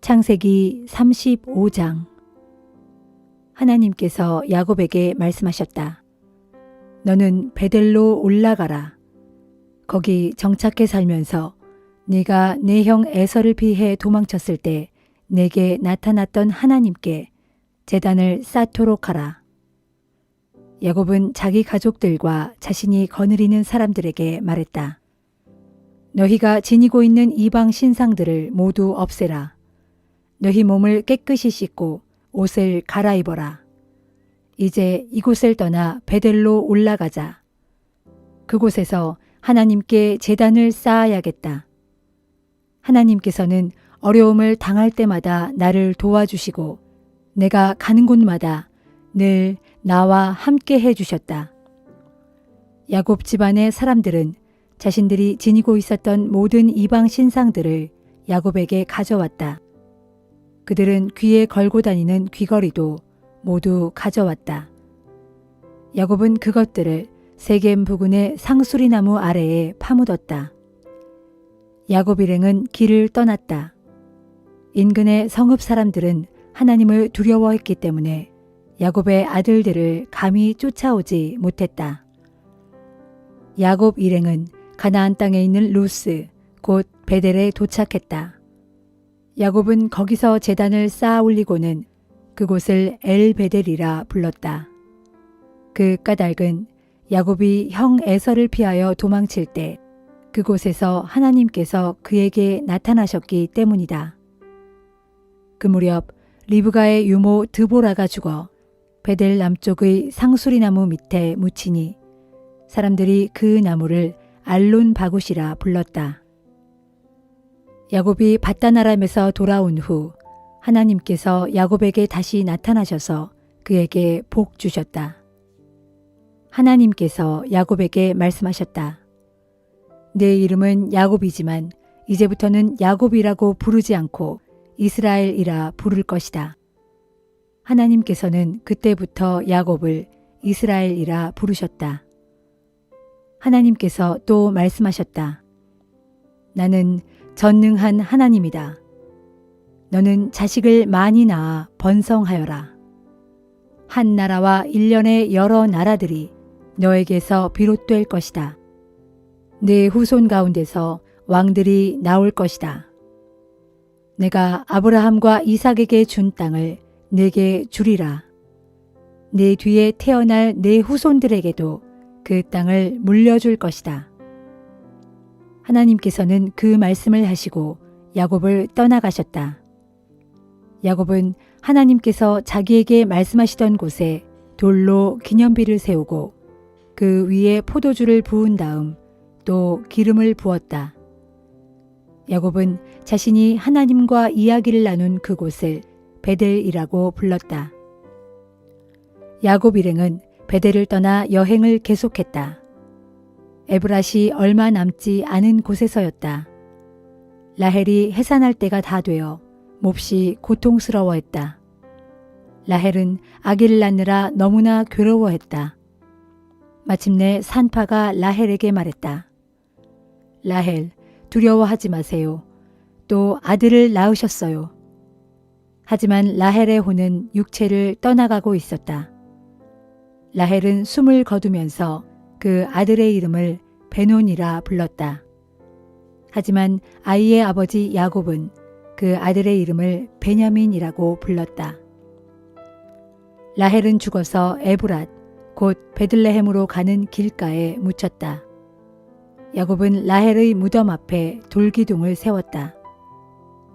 창세기 35장. 하나님께서 야곱에게 말씀하셨다. 너는 베델로 올라가라. 거기 정착해 살면서 네가 내 형 에서를 피해 도망쳤을 때 내게 나타났던 하나님께 제단을 쌓도록 하라. 야곱은 자기 가족들과 자신이 거느리는 사람들에게 말했다. 너희가 지니고 있는 이방 신상들을 모두 없애라. 너희 몸을 깨끗이 씻고 옷을 갈아입어라. 이제 이곳을 떠나 베델로 올라가자. 그곳에서 하나님께 제단을 쌓아야겠다. 하나님께서는 어려움을 당할 때마다 나를 도와주시고 내가 가는 곳마다 늘 나와 함께 해주셨다. 야곱 집안의 사람들은 자신들이 지니고 있었던 모든 이방 신상들을 야곱에게 가져왔다. 그들은 귀에 걸고 다니는 귀걸이도 모두 가져왔다. 야곱은 그것들을 세겜 부근의 상수리나무 아래에 파묻었다. 야곱 일행은 길을 떠났다. 인근의 성읍 사람들은 하나님을 두려워했기 때문에 야곱의 아들들을 감히 쫓아오지 못했다. 야곱 일행은 가나안 땅에 있는 루스, 곧 베델에 도착했다. 야곱은 거기서 제단을 쌓아 올리고는 그곳을 엘베델이라 불렀다. 그 까닭은 야곱이 형 에서를 피하여 도망칠 때 그곳에서 하나님께서 그에게 나타나셨기 때문이다. 그 무렵 리브가의 유모 드보라가 죽어 베델 남쪽의 상수리나무 밑에 묻히니 사람들이 그 나무를 알론 바굿이라 불렀다. 야곱이 밧단 아람에서 돌아온 후 하나님께서 야곱에게 다시 나타나셔서 그에게 복 주셨다. 하나님께서 야곱에게 말씀하셨다. 내 이름은 야곱이지만 이제부터는 야곱이라고 부르지 않고 이스라엘이라 부를 것이다. 하나님께서는 그때부터 야곱을 이스라엘이라 부르셨다. 하나님께서 또 말씀하셨다. 나는 전능한 하나님이다. 너는 자식을 많이 낳아 번성하여라. 한 나라와 일련의 여러 나라들이 너에게서 비롯될 것이다. 네 후손 가운데서 왕들이 나올 것이다. 내가 아브라함과 이삭에게 준 땅을 네게 주리라. 네 뒤에 태어날 네 후손들에게도 그 땅을 물려줄 것이다. 하나님께서는 그 말씀을 하시고 야곱을 떠나가셨다. 야곱은 하나님께서 자기에게 말씀하시던 곳에 돌로 기념비를 세우고 그 위에 포도주를 부은 다음 또 기름을 부었다. 야곱은 자신이 하나님과 이야기를 나눈 그곳을 베델이라고 불렀다. 야곱 일행은 베델을 떠나 여행을 계속했다. 에브랏이 얼마 남지 않은 곳에서였다. 라헬이 해산할 때가 다 되어 몹시 고통스러워했다. 라헬은 아기를 낳느라 너무나 괴로워했다. 마침내 산파가 라헬에게 말했다. 라헬, 두려워하지 마세요. 또 아들을 낳으셨어요. 하지만 라헬의 혼은 육체를 떠나가고 있었다. 라헬은 숨을 거두면서 그 아들의 이름을 베논이라 불렀다. 하지만 아이의 아버지 야곱은 그 아들의 이름을 베냐민이라고 불렀다. 라헬은 죽어서 에브랏, 곧 베들레헴으로 가는 길가에 묻혔다. 야곱은 라헬의 무덤 앞에 돌기둥을 세웠다.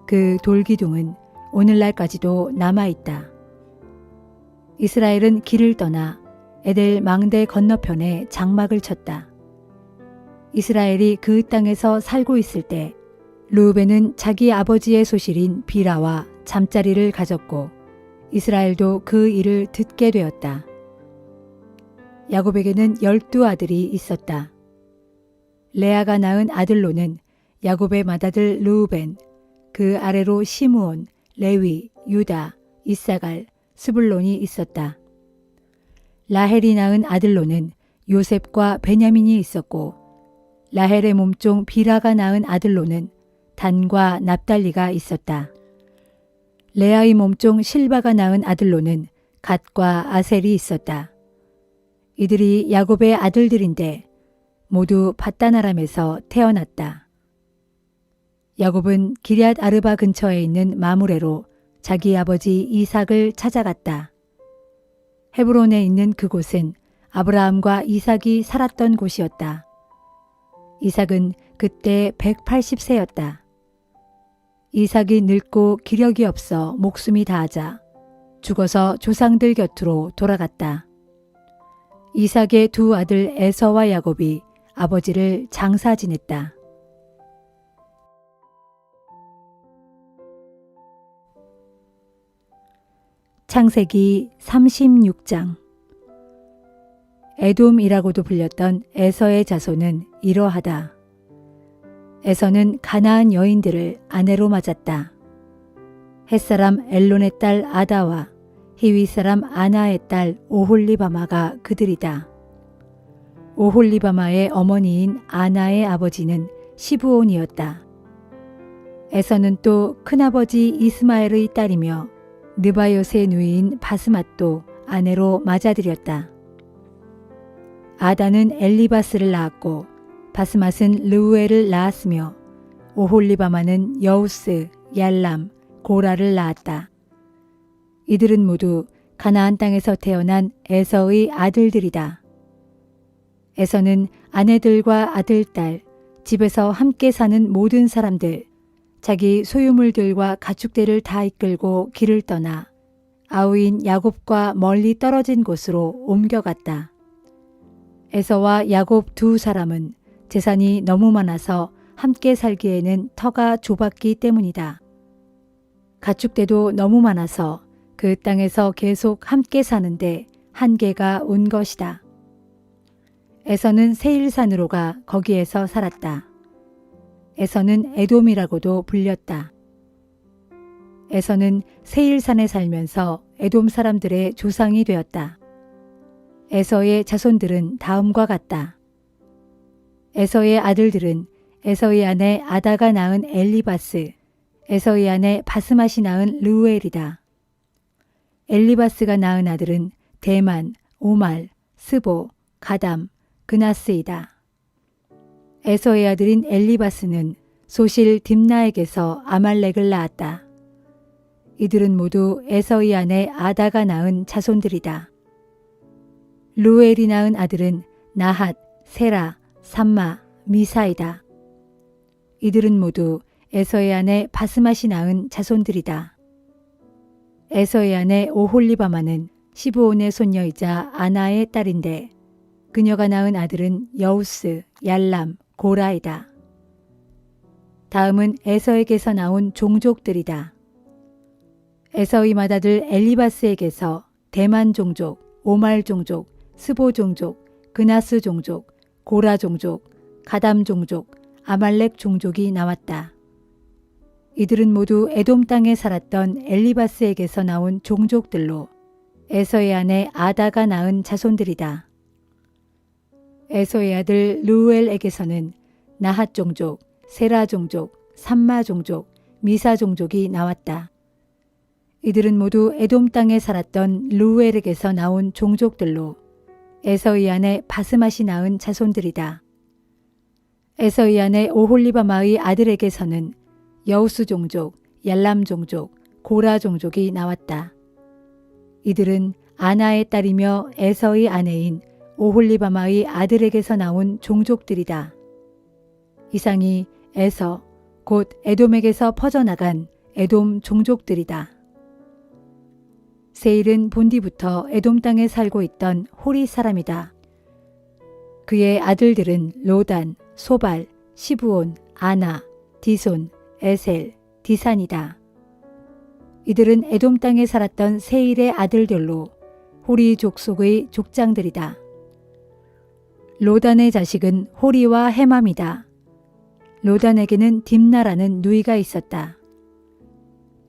그 돌기둥은 오늘날까지도 남아있다. 이스라엘은 길을 떠나 에델 망대 건너편에 장막을 쳤다. 이스라엘이 그 땅에서 살고 있을 때 르우벤은 자기 아버지의 소실인 비라와 잠자리를 가졌고 이스라엘도 그 일을 듣게 되었다. 야곱에게는 12아들이 있었다. 레아가 낳은 아들로는 야곱의 맏아들 르우벤, 그 아래로 시므온, 레위, 유다, 이사갈, 스불론이 있었다. 라헬이 낳은 아들로는 요셉과 베냐민이 있었고 라헬의 몸종 비라가 낳은 아들로는 단과 납달리가 있었다. 레아의 몸종 실바가 낳은 아들로는 갓과 아셀이 있었다. 이들이 야곱의 아들들인데 모두 밧단 아람에서 태어났다. 야곱은 기럇 아르바 근처에 있는 마므레로 자기 아버지 이삭을 찾아갔다. 헤브론에 있는 그곳은 아브라함과 이삭이 살았던 곳이었다. 이삭은 그때 180세였다. 이삭이 늙고 기력이 없어 목숨이 다하자 죽어서 조상들 곁으로 돌아갔다. 이삭의 두 아들 에서와 야곱이 아버지를 장사 지냈다. 창세기 36장. 에돔이라고도 불렸던 에서의 자손은 이러하다. 에서는 가나안 여인들을 아내로 맞았다. 햇사람 엘론의 딸 아다와 히위 사람 아나의 딸 오홀리바마가 그들이다. 오홀리바마의 어머니인 아나의 아버지는 시브온이었다. 에서는 또 큰아버지 이스마엘의 딸이며 느바요스의 누이인 바스맛도 아내로 맞아들였다. 아다는 엘리바스를 낳았고 바스맛은 르우엘을 낳았으며 오홀리바마는 여우스, 얄람, 고라를 낳았다. 이들은 모두 가나안 땅에서 태어난 에서의 아들들이다. 에서는 아내들과 아들, 딸, 집에서 함께 사는 모든 사람들, 자기 소유물들과 가축대를 다 이끌고 길을 떠나 아우인 야곱과 멀리 떨어진 곳으로 옮겨갔다. 에서와 야곱 두 사람은 재산이 너무 많아서 함께 살기에는 터가 좁았기 때문이다. 가축대도 너무 많아서 그 땅에서 계속 함께 사는데 한계가 온 것이다. 에서는 세일산으로 가 거기에서 살았다. 에서는 에돔이라고도 불렸다. 에서는 세일산에 살면서 에돔 사람들의 조상이 되었다. 에서의 자손들은 다음과 같다. 에서의 아들들은 에서의 아내 아다가 낳은 엘리바스, 에서의 아내 바스맛이 낳은 르우엘이다. 엘리바스가 낳은 아들은 대만, 오말, 스보, 가담, 그나스이다. 에서의 아들인 엘리바스는 소실 딥나에게서 아말렉을 낳았다. 이들은 모두 에서의 아내 아다가 낳은 자손들이다. 루엘이 낳은 아들은 나핫, 세라, 삼마, 미사이다. 이들은 모두 에서의 아내 바스맛이 낳은 자손들이다. 에서의 아내 오홀리바마는 시브온의 손녀이자 아나의 딸인데 그녀가 낳은 아들은 여우스, 얄람, 고라이다. 다음은 에서에게서 나온 종족들이다. 에서의 맏아들 엘리바스에게서 대만 종족, 오말 종족, 스보 종족, 그나스 종족, 고라 종족, 가담 종족, 아말렉 종족이 나왔다. 이들은 모두 에돔 땅에 살았던 엘리바스에게서 나온 종족들로 에서의 아내 아다가 낳은 자손들이다. 에서의 아들 르우엘에게서는 나핫 종족, 세라 종족, 삼마 종족, 미사 종족이 나왔다. 이들은 모두 에돔 땅에 살았던 르우엘에게서 나온 종족들로 에서의 아내 바스맛이 낳은 자손들이다. 에서의 아내 오홀리바마의 아들에게서는 여우스 종족, 얄람 종족, 고라 종족이 나왔다. 이들은 아나의 딸이며 에서의 아내인 오홀리바마의 아들에게서 나온 종족들이다. 이상이 에서 곧 에돔에게서 퍼져나간 에돔 종족들이다. 세일은 본디부터 에돔 땅에 살고 있던 호리 사람이다. 그의 아들들은 로단, 소발, 시브온, 아나, 디손, 에셀, 디산이다. 이들은 에돔 땅에 살았던 세일의 아들들로 호리 족속의 족장들이다. 로단의 자식은 호리와 헤맘이다. 로단에게는 딥나라는 누이가 있었다.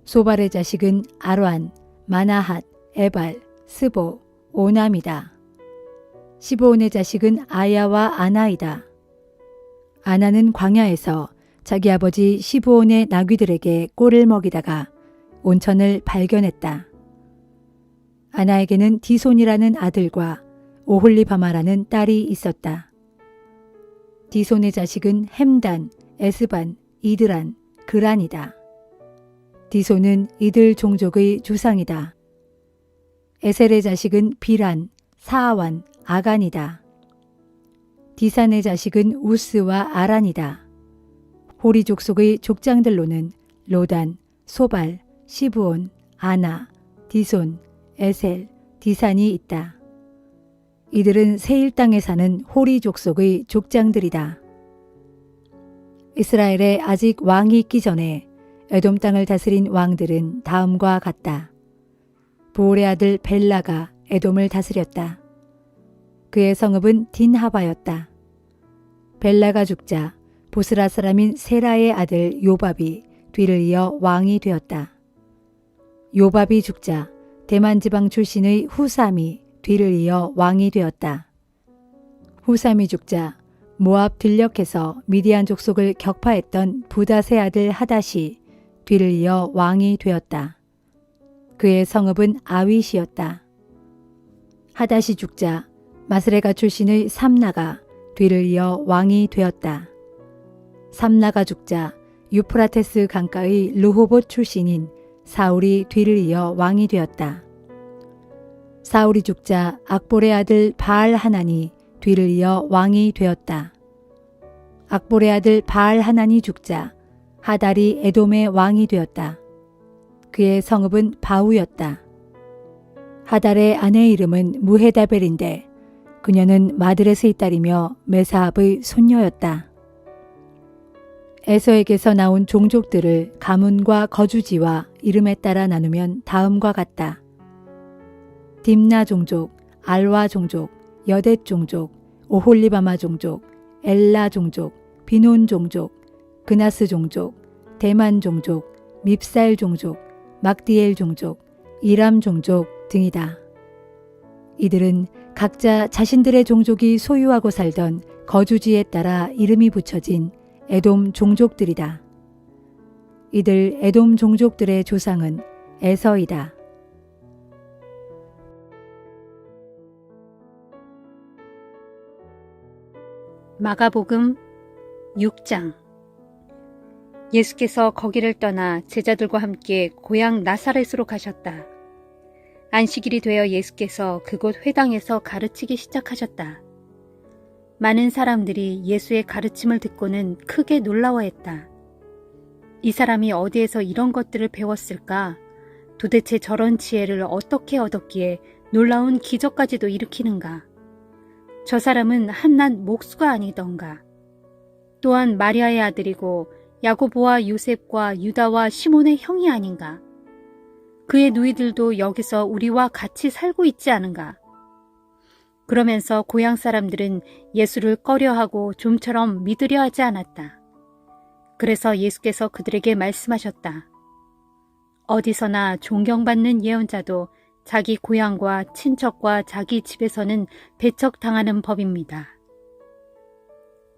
소발의 자식은 아란, 마나핫, 에발, 스보, 오남이다. 시브온의 자식은 아야와 아나이다. 아나는 광야에서 자기 아버지 시브온의 나귀들에게 꼴을 먹이다가 온천을 발견했다. 아나에게는 디손이라는 아들과 오홀리바마라는 딸이 있었다. 디손의 자식은 햄단, 에스반, 이드란, 그란이다. 디손은 이들 종족의 조상이다. 에셀의 자식은 비란, 사아완, 아간이다. 디산의 자식은 우스와 아란이다. 호리 족속의 족장들로는 로단, 소발, 시브온, 아나, 디손, 에셀, 디산이 있다. 이들은 세일 땅에 사는 호리 족속의 족장들이다. 이스라엘에 아직 왕이 있기 전에 에돔 땅을 다스린 왕들은 다음과 같다. 부올의 아들 벨라가 에돔을 다스렸다. 그의 성읍은 딘하바였다. 벨라가 죽자 보스라 사람인 세라의 아들 요밥이 뒤를 이어 왕이 되었다. 요밥이 죽자 대만 지방 출신의 후삼이 뒤를 이어 왕이 되었다. 후삼이 죽자 모압 들녘에서 미디안 족속을 격파했던 부닷의 아들 하닷이 뒤를 이어 왕이 되었다. 그의 성읍은 아윗이었다. 하닷이 죽자 마스레가 출신의 삼나가 뒤를 이어 왕이 되었다. 삼나가 죽자 유프라테스 강가의 르호봇 출신인 사울이 뒤를 이어 왕이 되었다. 사울이 죽자 악볼의 아들 바알 하난이 뒤를 이어 왕이 되었다. 악볼의 아들 바알 하난이 죽자 하달이 에돔의 왕이 되었다. 그의 성읍은 바우였다. 하달의 아내의 이름은 무헤다벨인데 그녀는 마드렛의 딸이며 메사합의 손녀였다. 에서에게서 나온 종족들을 가문과 거주지와 이름에 따라 나누면 다음과 같다. 딥나 종족, 알와 종족, 여댓 종족, 오홀리바마 종족, 엘라 종족, 비논 종족, 그나스 종족, 대만 종족, 밉살 종족, 막디엘 종족, 이람 종족 등이다. 이들은 각자 자신들의 종족이 소유하고 살던 거주지에 따라 이름이 붙여진 에돔 종족들이다. 이들 에돔 종족들의 조상은 에서이다. 마가복음 6장. 예수께서 거기를 떠나 제자들과 함께 고향 나사렛으로 가셨다. 안식일이 되어 예수께서 그곳 회당에서 가르치기 시작하셨다. 많은 사람들이 예수의 가르침을 듣고는 크게 놀라워했다. 이 사람이 어디에서 이런 것들을 배웠을까? 도대체 저런 지혜를 어떻게 얻었기에 놀라운 기적까지도 일으키는가? 저 사람은 한낱 목수가 아니던가? 또한 마리아의 아들이고 야고보와 요셉과 유다와 시몬의 형이 아닌가? 그의 누이들도 여기서 우리와 같이 살고 있지 않은가? 그러면서 고향 사람들은 예수를 꺼려하고 좀처럼 믿으려 하지 않았다. 그래서 예수께서 그들에게 말씀하셨다. 어디서나 존경받는 예언자도 자기 고향과 친척과 자기 집에서는 배척당하는 법입니다.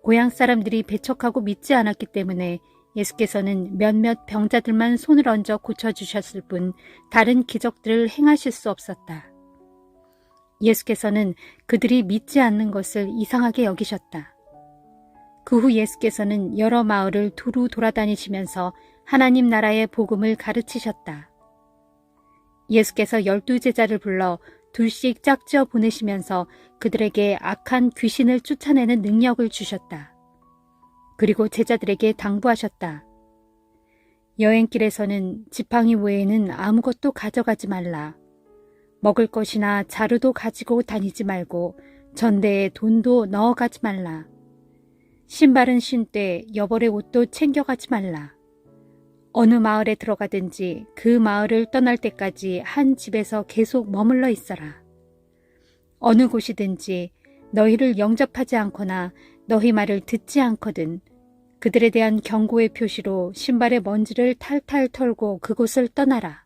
고향 사람들이 배척하고 믿지 않았기 때문에 예수께서는 몇몇 병자들만 손을 얹어 고쳐주셨을 뿐 다른 기적들을 행하실 수 없었다. 예수께서는 그들이 믿지 않는 것을 이상하게 여기셨다. 그 후 예수께서는 여러 마을을 두루 돌아다니시면서 하나님 나라의 복음을 가르치셨다. 예수께서 12제자를 불러 둘씩 짝지어 보내시면서 그들에게 악한 귀신을 쫓아내는 능력을 주셨다. 그리고 제자들에게 당부하셨다. 여행길에서는 지팡이 외에는 아무것도 가져가지 말라. 먹을 것이나 자루도 가지고 다니지 말고 전대에 돈도 넣어가지 말라. 신발은 신되 여벌의 옷도 챙겨가지 말라. 어느 마을에 들어가든지 그 마을을 떠날 때까지 한 집에서 계속 머물러 있어라. 어느 곳이든지 너희를 영접하지 않거나 너희 말을 듣지 않거든 그들에 대한 경고의 표시로 신발의 먼지를 탈탈 털고 그곳을 떠나라.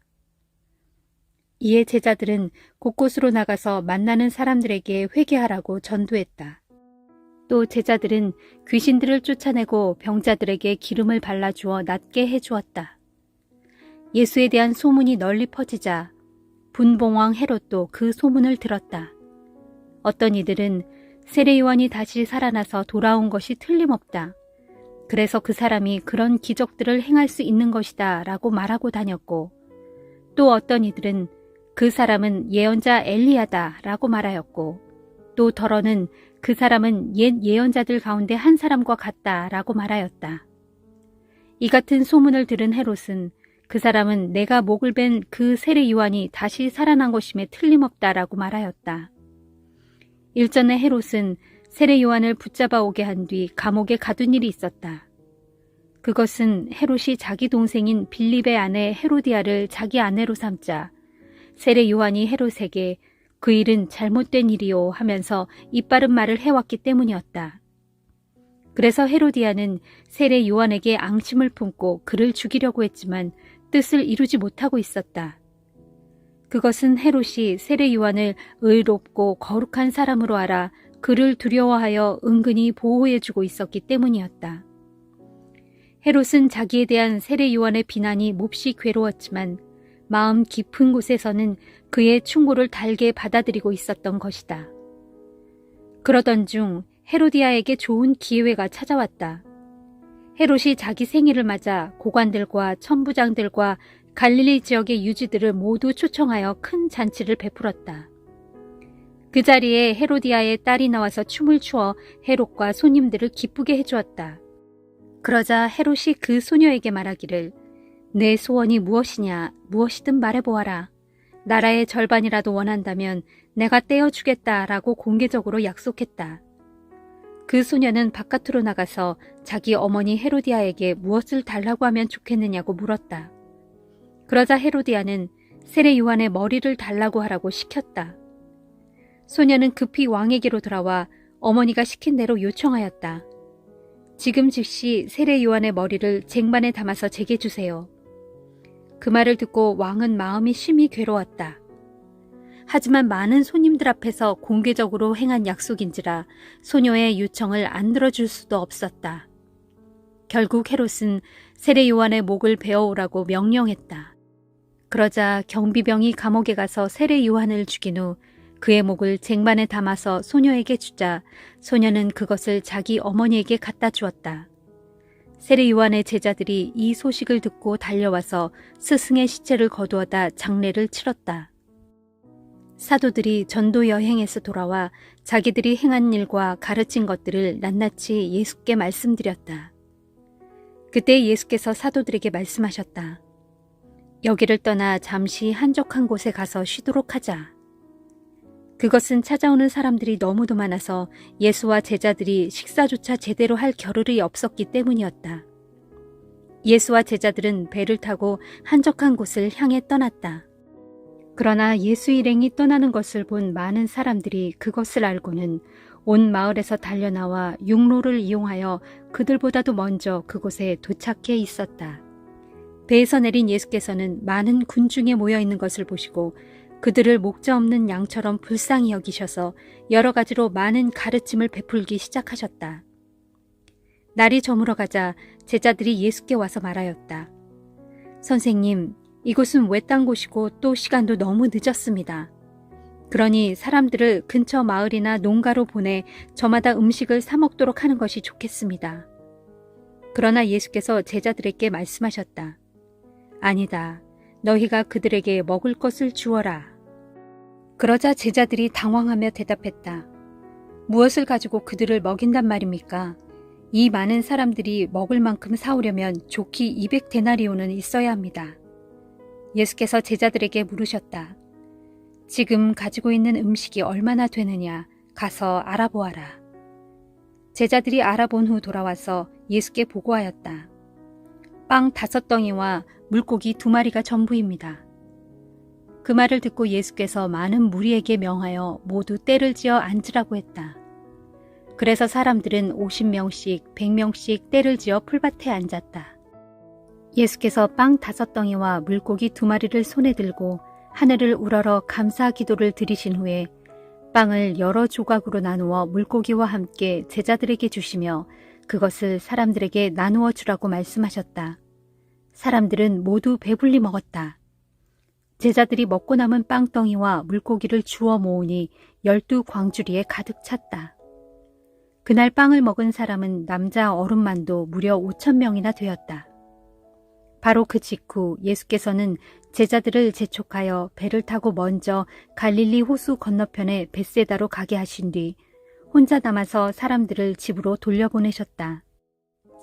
이에 제자들은 곳곳으로 나가서 만나는 사람들에게 회개하라고 전도했다. 또 제자들은 귀신들을 쫓아내고 병자들에게 기름을 발라주어 낫게 해주었다. 예수에 대한 소문이 널리 퍼지자 분봉왕 헤롯도 그 소문을 들었다. 어떤 이들은 세례 요한이 다시 살아나서 돌아온 것이 틀림없다. 그래서 그 사람이 그런 기적들을 행할 수 있는 것이다 라고 말하고 다녔고, 또 어떤 이들은 그 사람은 예언자 엘리야다 라고 말하였고, 또 더러는 그 사람은 옛 예언자들 가운데 한 사람과 같다 라고 말하였다. 이 같은 소문을 들은 헤롯은 그 사람은 내가 목을 벤 그 세례 요한이 다시 살아난 것임에 틀림없다 라고 말하였다. 일전에 헤롯은 세례 요한을 붙잡아 오게 한 뒤 감옥에 가둔 일이 있었다. 그것은 헤롯이 자기 동생인 빌립의 아내 헤로디아를 자기 아내로 삼자 세례 요한이 헤롯에게 그 일은 잘못된 일이요 하면서 이빠른 말을 해왔기 때문이었다. 그래서 헤로디아는 세례 요한에게 앙심을 품고 그를 죽이려고 했지만 뜻을 이루지 못하고 있었다. 그것은 헤롯이 세례 요한을 의롭고 거룩한 사람으로 알아 그를 두려워하여 은근히 보호해주고 있었기 때문이었다. 헤롯은 자기에 대한 세례 요한의 비난이 몹시 괴로웠지만 마음 깊은 곳에서는 그의 충고를 달게 받아들이고 있었던 것이다. 그러던 중 헤로디아에게 좋은 기회가 찾아왔다. 헤롯이 자기 생일을 맞아 고관들과 천부장들과 갈릴리 지역의 유지들을 모두 초청하여 큰 잔치를 베풀었다. 그 자리에 헤로디아의 딸이 나와서 춤을 추어 헤롯과 손님들을 기쁘게 해주었다. 그러자 헤롯이 그 소녀에게 말하기를 내 소원이 무엇이냐 무엇이든 말해보아라. 나라의 절반이라도 원한다면 내가 떼어주겠다라고 공개적으로 약속했다. 그 소녀는 바깥으로 나가서 자기 어머니 헤로디아에게 무엇을 달라고 하면 좋겠느냐고 물었다. 그러자 헤로디아는 세례 요한의 머리를 달라고 하라고 시켰다. 소녀는 급히 왕에게로 돌아와 어머니가 시킨 대로 요청하였다. 지금 즉시 세례 요한의 머리를 쟁반에 담아서 제게 주세요. 그 말을 듣고 왕은 마음이 심히 괴로웠다. 하지만 많은 손님들 앞에서 공개적으로 행한 약속인지라 소녀의 요청을 안 들어줄 수도 없었다. 결국 헤롯은 세례 요한의 목을 베어오라고 명령했다. 그러자 경비병이 감옥에 가서 세례 요한을 죽인 후 그의 목을 쟁반에 담아서 소녀에게 주자 소녀는 그것을 자기 어머니에게 갖다 주었다. 세례 요한의 제자들이 이 소식을 듣고 달려와서 스승의 시체를 거두어다 장례를 치렀다. 사도들이 전도 여행에서 돌아와 자기들이 행한 일과 가르친 것들을 낱낱이 예수께 말씀드렸다. 그때 예수께서 사도들에게 말씀하셨다. 여기를 떠나 잠시 한적한 곳에 가서 쉬도록 하자. 그것은 찾아오는 사람들이 너무도 많아서 예수와 제자들이 식사조차 제대로 할 겨를이 없었기 때문이었다. 예수와 제자들은 배를 타고 한적한 곳을 향해 떠났다. 그러나 예수 일행이 떠나는 것을 본 많은 사람들이 그것을 알고는 온 마을에서 달려나와 육로를 이용하여 그들보다도 먼저 그곳에 도착해 있었다. 배에서 내린 예수께서는 많은 군중에 모여 있는 것을 보시고 그들을 목자 없는 양처럼 불쌍히 여기셔서 여러 가지로 많은 가르침을 베풀기 시작하셨다. 날이 저물어가자 제자들이 예수께 와서 말하였다. 선생님, 이곳은 외딴 곳이고 또 시간도 너무 늦었습니다. 그러니 사람들을 근처 마을이나 농가로 보내 저마다 음식을 사 먹도록 하는 것이 좋겠습니다. 그러나 예수께서 제자들에게 말씀하셨다. 아니다. 너희가 그들에게 먹을 것을 주어라. 그러자 제자들이 당황하며 대답했다. 무엇을 가지고 그들을 먹인단 말입니까? 이 많은 사람들이 먹을 만큼 사오려면 좋기 200데나리온은 있어야 합니다. 예수께서 제자들에게 물으셨다. 지금 가지고 있는 음식이 얼마나 되느냐 가서 알아보아라. 제자들이 알아본 후 돌아와서 예수께 보고하였다. 빵 5덩이와 물고기 2마리가 전부입니다. 그 말을 듣고 예수께서 많은 무리에게 명하여 모두 때를 지어 앉으라고 했다. 그래서 사람들은 50명씩 100명씩 때를 지어 풀밭에 앉았다. 예수께서 빵 5덩이와 물고기 2마리를 손에 들고 하늘을 우러러 감사 기도를 드리신 후에 빵을 여러 조각으로 나누어 물고기와 함께 제자들에게 주시며 그것을 사람들에게 나누어 주라고 말씀하셨다. 사람들은 모두 배불리 먹었다. 제자들이 먹고 남은 빵덩이와 물고기를 주워 모으니 12광주리에 가득 찼다. 그날 빵을 먹은 사람은 남자 어른만도 무려 5,000명이나 되었다. 바로 그 직후 예수께서는 제자들을 재촉하여 배를 타고 먼저 갈릴리 호수 건너편의 벳세다로 가게 하신 뒤 혼자 남아서 사람들을 집으로 돌려보내셨다.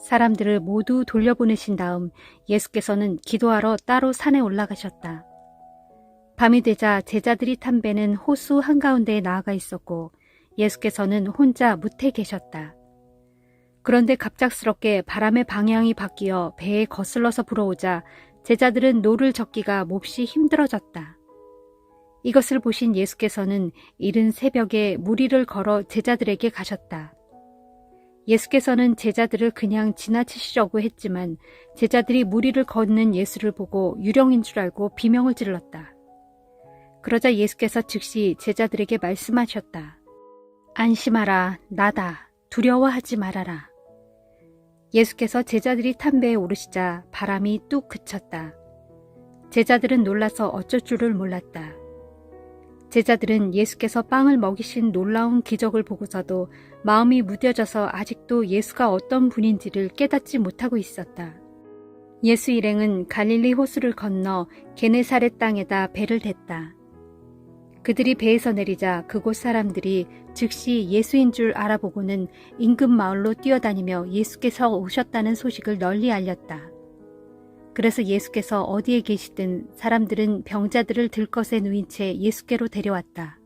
사람들을 모두 돌려보내신 다음 예수께서는 기도하러 따로 산에 올라가셨다. 밤이 되자 제자들이 탄 배는 호수 한가운데에 나아가 있었고 예수께서는 혼자 뭇에 계셨다. 그런데 갑작스럽게 바람의 방향이 바뀌어 배에 거슬러서 불어오자 제자들은 노를 젓기가 몹시 힘들어졌다. 이것을 보신 예수께서는 이른 새벽에 무리를 걸어 제자들에게 가셨다. 예수께서는 제자들을 그냥 지나치시려고 했지만 제자들이 무리를 걷는 예수를 보고 유령인 줄 알고 비명을 질렀다. 그러자 예수께서 즉시 제자들에게 말씀하셨다. 안심하라, 나다. 두려워하지 말아라. 예수께서 제자들이 탄 배에 오르시자 바람이 뚝 그쳤다. 제자들은 놀라서 어쩔 줄을 몰랐다. 제자들은 예수께서 빵을 먹이신 놀라운 기적을 보고서도 마음이 무뎌져서 아직도 예수가 어떤 분인지를 깨닫지 못하고 있었다. 예수 일행은 갈릴리 호수를 건너 게네사렛 땅에다 배를 댔다. 그들이 배에서 내리자 그곳 사람들이 즉시 예수인 줄 알아보고는 인근 마을로 뛰어다니며 예수께서 오셨다는 소식을 널리 알렸다. 그래서 예수께서 어디에 계시든 사람들은 병자들을 들것에 누인 채 예수께로 데려왔다.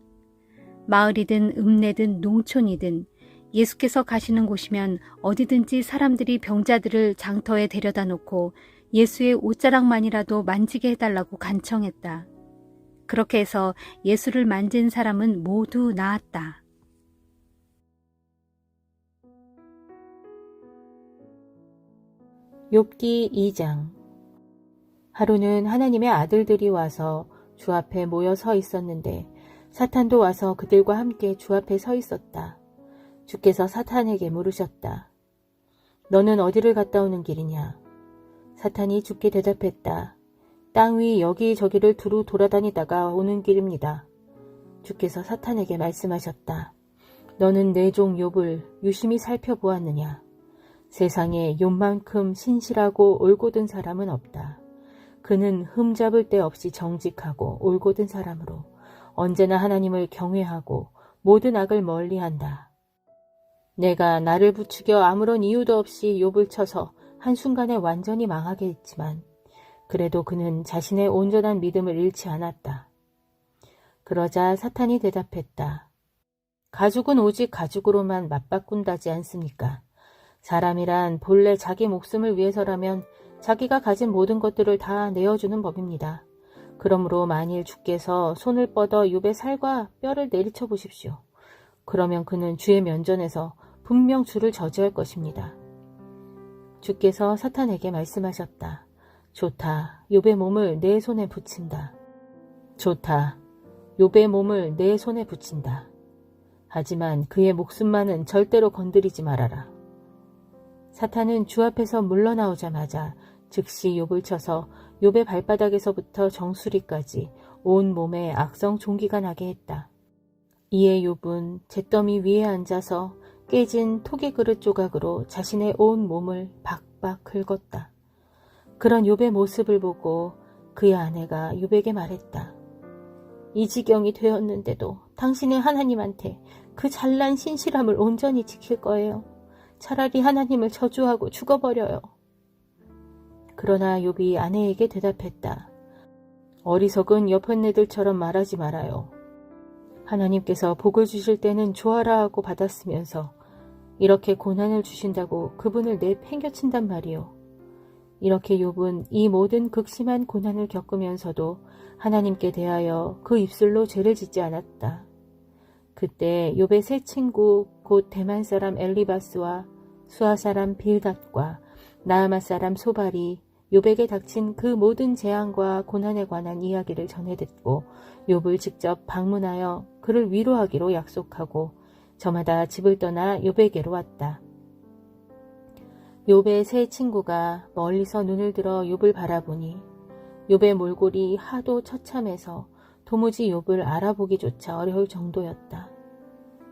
마을이든 읍내든 농촌이든 예수께서 가시는 곳이면 어디든지 사람들이 병자들을 장터에 데려다 놓고 예수의 옷자락만이라도 만지게 해달라고 간청했다. 그렇게 해서 예수를 만진 사람은 모두 나았다. 욥기 2장. 하루는 하나님의 아들들이 와서 주 앞에 모여 서 있었는데 사탄도 와서 그들과 함께 주 앞에 서 있었다. 주께서 사탄에게 물으셨다. 너는 어디를 갔다 오는 길이냐? 사탄이 주께 대답했다. 땅 위 여기저기를 두루 돌아다니다가 오는 길입니다. 주께서 사탄에게 말씀하셨다. 너는 내 종 욥을 유심히 살펴보았느냐? 세상에 욥만큼 신실하고 올곧은 사람은 없다. 그는 흠잡을 데 없이 정직하고 올곧은 사람으로 언제나 하나님을 경외하고 모든 악을 멀리한다. 내가 나를 부추겨 아무런 이유도 없이 욥을 쳐서 한순간에 완전히 망하게 했지만 그래도 그는 자신의 온전한 믿음을 잃지 않았다. 그러자 사탄이 대답했다. 가죽은 오직 가죽으로만 맞바꾼다지 않습니까? 사람이란 본래 자기 목숨을 위해서라면 자기가 가진 모든 것들을 다 내어주는 법입니다. 그러므로 만일 주께서 손을 뻗어 욥의 살과 뼈를 내리쳐 보십시오. 그러면 그는 주의 면전에서 분명 주를 저지할 것입니다. 주께서 사탄에게 말씀하셨다. 좋다. 욥의 몸을 내 손에 붙인다. 좋다. 욥의 몸을 내 손에 붙인다. 하지만 그의 목숨만은 절대로 건드리지 말아라. 사탄은 주 앞에서 물러나오자마자 즉시 욥을 쳐서 욥의 발바닥에서부터 정수리까지 온 몸에 악성 종기가 나게 했다. 이에 욥은 잿더미 위에 앉아서 깨진 토기 그릇 조각으로 자신의 온 몸을 박박 긁었다. 그런 욥의 모습을 보고 그의 아내가 욥에게 말했다. 이 지경이 되었는데도 당신은 하나님한테 그 잘난 신실함을 온전히 지킬 거예요. 차라리 하나님을 저주하고 죽어버려요. 그러나 욥이 아내에게 대답했다. 어리석은 여편네들처럼 말하지 말아요. 하나님께서 복을 주실 때는 좋아라 하고 받았으면서 이렇게 고난을 주신다고 그분을 내팽겨친단 말이요. 이렇게 욥은 이 모든 극심한 고난을 겪으면서도 하나님께 대하여 그 입술로 죄를 짓지 않았다. 그때 욥의 세 친구 곧 대만 사람 엘리바스와 수아 사람 빌닷과 나아마 사람 소발이 욥에게 닥친 그 모든 재앙과 고난에 관한 이야기를 전해 듣고 욥을 직접 방문하여 그를 위로하기로 약속하고 저마다 집을 떠나 욥에게로 왔다. 욥의 세 친구가 멀리서 눈을 들어 욥을 바라보니 욥의 몰골이 하도 처참해서 도무지 욥을 알아보기조차 어려울 정도였다.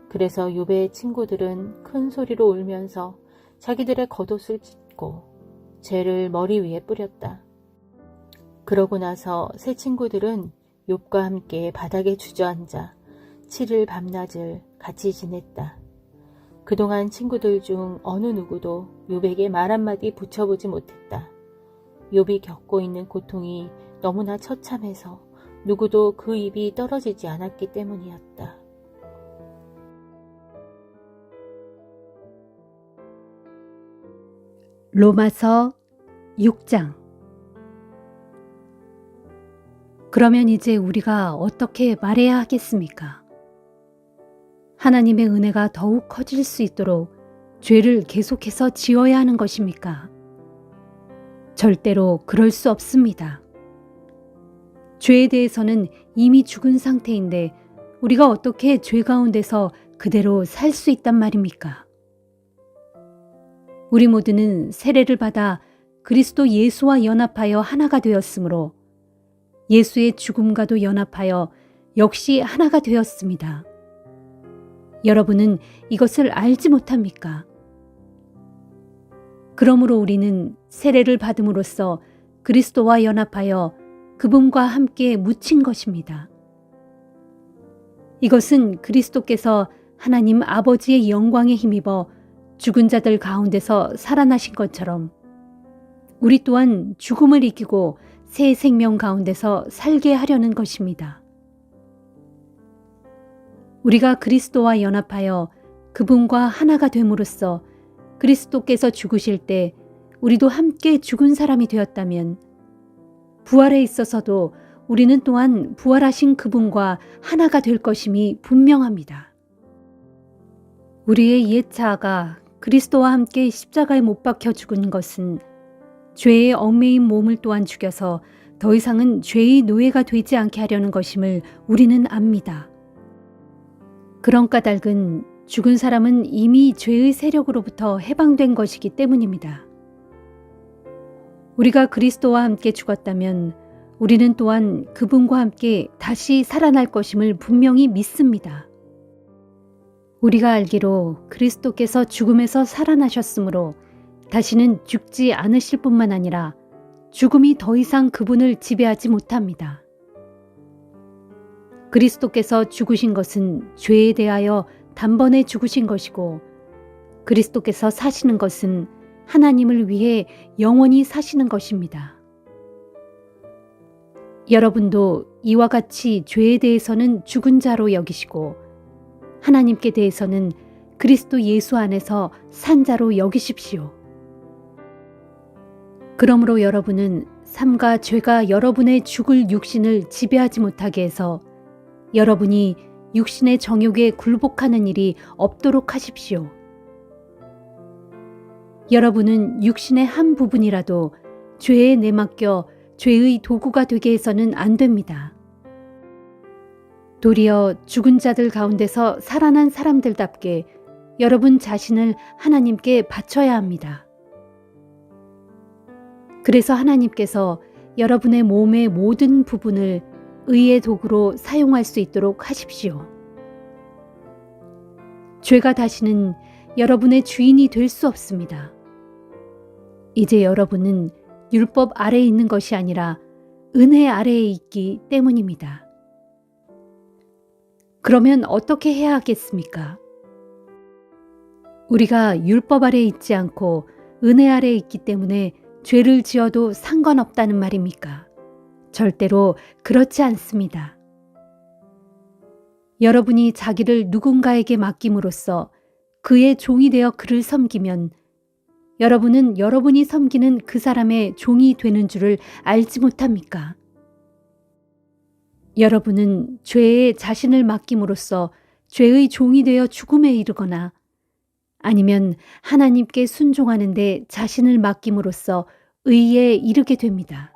그래서 욥의 친구들은 큰 소리로 울면서 자기들의 겉옷을 찢고 죄를 머리 위에 뿌렸다. 그러고 나서 세 친구들은 욥과 함께 바닥에 주저앉아 7일 밤낮을 같이 지냈다. 그동안 친구들 중 어느 누구도 욥에게 말 한마디 붙여보지 못했다. 욥이 겪고 있는 고통이 너무나 처참해서 누구도 그 입이 떨어지지 않았기 때문이었다. 로마서 6장. 그러면 이제 우리가 어떻게 말해야 하겠습니까? 하나님의 은혜가 더욱 커질 수 있도록 죄를 계속해서 지어야 하는 것입니까? 절대로 그럴 수 없습니다. 죄에 대해서는 이미 죽은 상태인데 우리가 어떻게 죄 가운데서 그대로 살 수 있단 말입니까? 우리 모두는 세례를 받아 그리스도 예수와 연합하여 하나가 되었으므로 예수의 죽음과도 연합하여 역시 하나가 되었습니다. 여러분은 이것을 알지 못합니까? 그러므로 우리는 세례를 받음으로써 그리스도와 연합하여 그분과 함께 묻힌 것입니다. 이것은 그리스도께서 하나님 아버지의 영광에 힘입어 죽은 자들 가운데서 살아나신 것처럼 우리 또한 죽음을 이기고 새 생명 가운데서 살게 하려는 것입니다. 우리가 그리스도와 연합하여 그분과 하나가 됨으로써 그리스도께서 죽으실 때 우리도 함께 죽은 사람이 되었다면 부활에 있어서도 우리는 또한 부활하신 그분과 하나가 될 것임이 분명합니다. 우리의 옛 자아가 그리스도와 함께 십자가에 못 박혀 죽은 것은 죄의 얽매인 몸을 또한 죽여서 더 이상은 죄의 노예가 되지 않게 하려는 것임을 우리는 압니다. 그런 까닭은 죽은 사람은 이미 죄의 세력으로부터 해방된 것이기 때문입니다. 우리가 그리스도와 함께 죽었다면 우리는 또한 그분과 함께 다시 살아날 것임을 분명히 믿습니다. 우리가 알기로 그리스도께서 죽음에서 살아나셨으므로 다시는 죽지 않으실 뿐만 아니라 죽음이 더 이상 그분을 지배하지 못합니다. 그리스도께서 죽으신 것은 죄에 대하여 단번에 죽으신 것이고 그리스도께서 사시는 것은 하나님을 위해 영원히 사시는 것입니다. 여러분도 이와 같이 죄에 대해서는 죽은 자로 여기시고 하나님께 대해서는 그리스도 예수 안에서 산 자로 여기십시오. 그러므로 여러분은 삶과 죄가 여러분의 죽을 육신을 지배하지 못하게 해서 여러분이 육신의 정욕에 굴복하는 일이 없도록 하십시오. 여러분은 육신의 한 부분이라도 죄에 내맡겨 죄의 도구가 되게 해서는 안 됩니다. 도리어 죽은 자들 가운데서 살아난 사람들답게 여러분 자신을 하나님께 바쳐야 합니다. 그래서 하나님께서 여러분의 몸의 모든 부분을 의의 도구로 사용할 수 있도록 하십시오. 죄가 다시는 여러분의 주인이 될 수 없습니다. 이제 여러분은 율법 아래에 있는 것이 아니라 은혜 아래에 있기 때문입니다. 그러면 어떻게 해야 하겠습니까? 우리가 율법 아래에 있지 않고 은혜 아래에 있기 때문에 죄를 지어도 상관없다는 말입니까? 절대로 그렇지 않습니다. 여러분이 자기를 누군가에게 맡김으로써 그의 종이 되어 그를 섬기면 여러분은 여러분이 섬기는 그 사람의 종이 되는 줄을 알지 못합니까? 여러분은 죄에 자신을 맡김으로써 죄의 종이 되어 죽음에 이르거나 아니면 하나님께 순종하는 데 자신을 맡김으로써 의에 이르게 됩니다.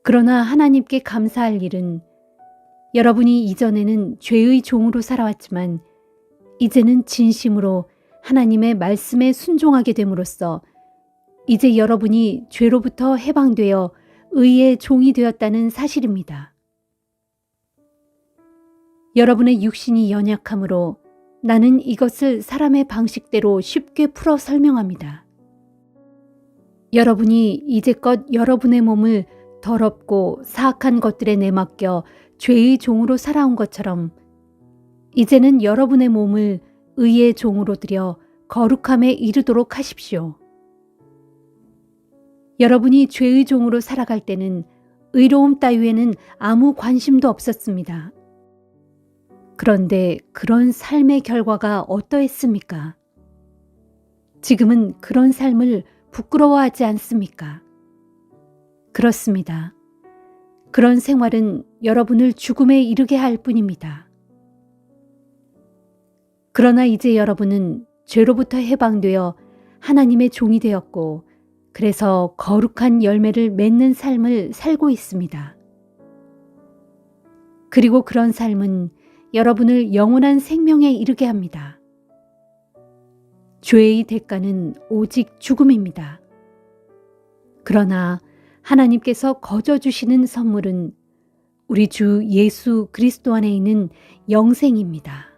그러나 하나님께 감사할 일은 여러분이 이전에는 죄의 종으로 살아왔지만 이제는 진심으로 하나님의 말씀에 순종하게 됨으로써 이제 여러분이 죄로부터 해방되어 의의 종이 되었다는 사실입니다. 여러분의 육신이 연약하므로 나는 이것을 사람의 방식대로 쉽게 풀어 설명합니다. 여러분이 이제껏 여러분의 몸을 더럽고 사악한 것들에 내맡겨 죄의 종으로 살아온 것처럼 이제는 여러분의 몸을 의의 종으로 들여 거룩함에 이르도록 하십시오. 여러분이 죄의 종으로 살아갈 때는 의로움 따위에는 아무 관심도 없었습니다. 그런데 그런 삶의 결과가 어떠했습니까? 지금은 그런 삶을 부끄러워하지 않습니까? 그렇습니다. 그런 생활은 여러분을 죽음에 이르게 할 뿐입니다. 그러나 이제 여러분은 죄로부터 해방되어 하나님의 종이 되었고, 그래서 거룩한 열매를 맺는 삶을 살고 있습니다. 그리고 그런 삶은 여러분을 영원한 생명에 이르게 합니다. 죄의 대가는 오직 죽음입니다. 그러나 하나님께서 거저 주시는 선물은 우리 주 예수 그리스도 안에 있는 영생입니다.